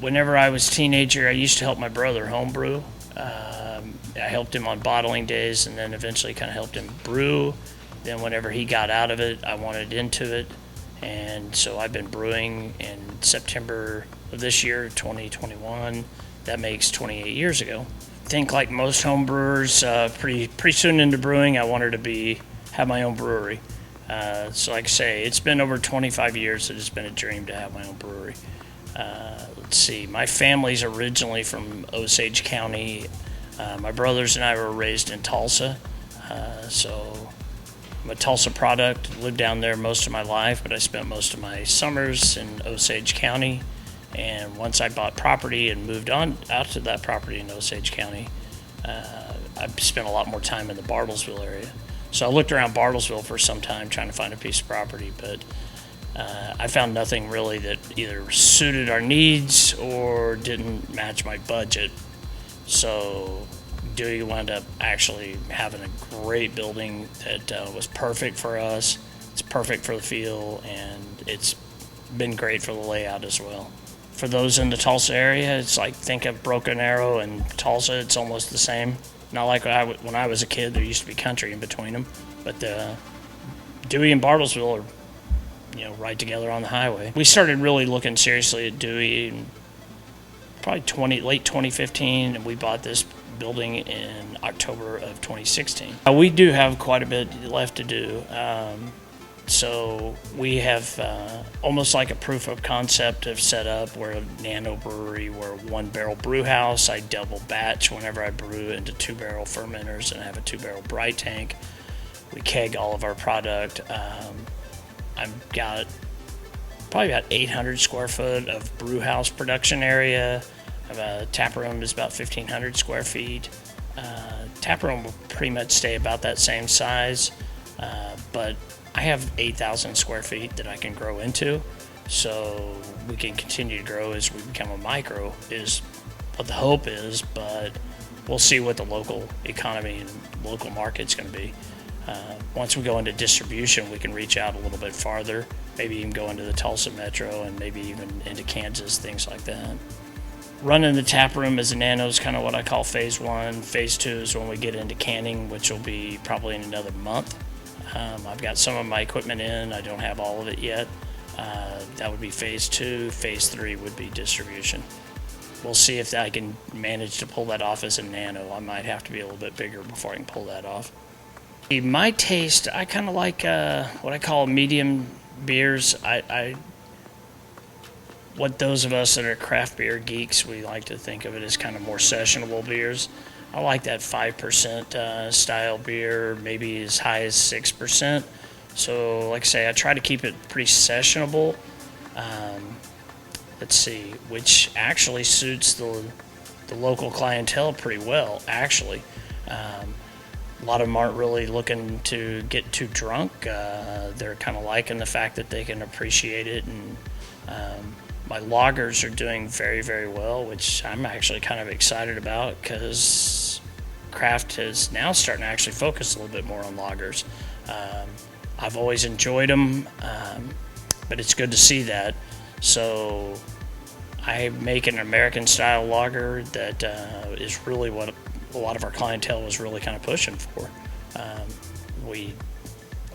Whenever I was a teenager, I used to help my brother homebrew. I helped him on bottling days, and then eventually kind of helped him brew. Then whenever he got out of it, I wanted into it. And so I've been brewing in September of this year, 2021. That makes 28 years ago. I think like most home brewers, pretty soon into brewing, I wanted to have my own brewery. So like I say, it's been over 25 years that it's been a dream to have my own brewery. Let's see, my family's originally from Osage County. My brothers and I were raised in Tulsa, so I'm a Tulsa product. Lived down there most of my life, but I spent most of my summers in Osage County. And once I bought property and moved on out to that property in Osage County, I spent a lot more time in the Bartlesville area. So I looked around Bartlesville for some time trying to find a piece of property, but I found nothing really that either suited our needs or didn't match my budget. So Dewey wound up actually having a great building that was perfect for us. It's perfect for the feel, and it's been great for the layout as well. For those in the Tulsa area, it's like think of Broken Arrow and Tulsa. It's almost the same. Not like when I was a kid, there used to be country in between them. But Dewey and Bartlesville are, right together on the highway. We started really looking seriously at Dewey in probably late 2015, and we bought this building in October of 2016. We do have quite a bit left to do. So we have almost like a proof of concept of setup. We're a nano brewery. We're a 1-barrel brew house. I double batch whenever I brew into 2-barrel fermenters, and I have a 2-barrel bright tank. We keg all of our product. I've got probably about 800 square foot of brew house production area. A tap room is about 1,500 square feet. Tap room will pretty much stay about that same size, but I have 8,000 square feet that I can grow into, so we can continue to grow as we become a micro is what the hope is, but we'll see what the local economy and local market's going to be. Once we go into distribution, we can reach out a little bit farther, maybe even go into the Tulsa metro and maybe even into Kansas, things like that. Running the tap room as a nano is kind of what I call phase 1. Phase 2 is when we get into canning, which will be probably in another month. I've got some of my equipment in. I don't have all of it yet. That would be phase 2. Phase 3 would be distribution. We'll see if I can manage to pull that off as a nano. I might have to be a little bit bigger before I can pull that off. My taste, I kind of like what I call medium beers. What those of us that are craft beer geeks, we like to think of it as kind of more sessionable beers. I like that 5% style beer, maybe as high as 6%. So like I say, I try to keep it pretty sessionable. Let's see, which actually suits the local clientele pretty well, actually. A lot of them aren't really looking to get too drunk. They're kind of liking the fact that they can appreciate it, and my lagers are doing very, very well, which I'm actually kind of excited about because craft is now starting to actually focus a little bit more on lagers. I've always enjoyed them, but it's good to see that. So I make an American-style lager that is really what a lot of our clientele was really kind of pushing for. We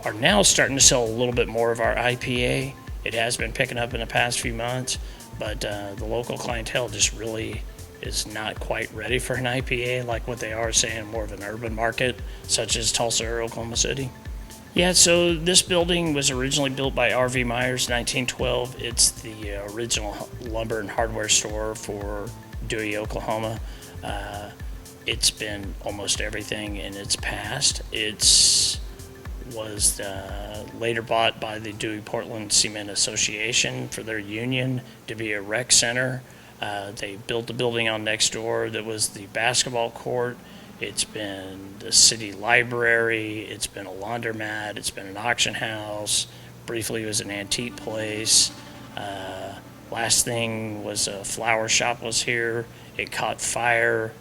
are now starting to sell a little bit more of our IPA. It has been picking up in the past few months, but the local clientele just really is not quite ready for an IPA like what they are saying more of an urban market, such as Tulsa or Oklahoma City. Yeah, so this building was originally built by R.V. Myers, 1912. It's the original lumber and hardware store for Dewey, Oklahoma. It's been almost everything in its past. It was later bought by the Dewey Portland Cement Association for their union to be a rec center. They built the building on next door that was the basketball court. It's been the city library. It's been a laundromat. It's been an auction house. Briefly, it was an antique place. Last thing was a flower shop was here. It caught fire,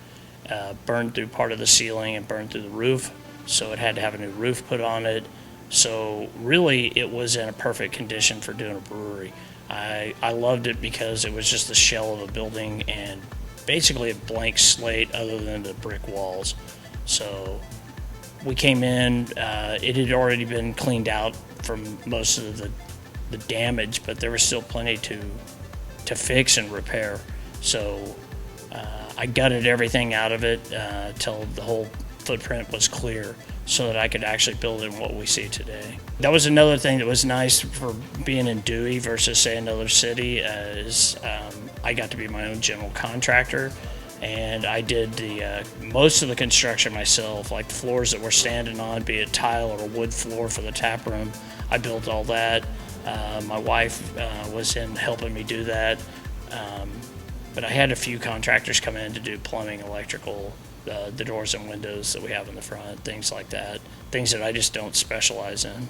burned through part of the ceiling and burned through the roof. So it had to have a new roof put on it. So really, it was in a perfect condition for doing a brewery. I loved it because it was just the shell of a building and basically a blank slate other than the brick walls. So we came in, it had already been cleaned out from most of the damage, but there was still plenty to fix and repair. So I gutted everything out of it till the whole footprint was clear so that I could actually build in what we see today. That was another thing that was nice for being in Dewey versus, say, another city, is I got to be my own general contractor, and I did the most of the construction myself, like the floors that we're standing on, be it tile or wood floor for the tap room. I built all that. My wife was in helping me do that. But I had a few contractors come in to do plumbing, electrical, the doors and windows that we have in the front, things like that, things that I just don't specialize in.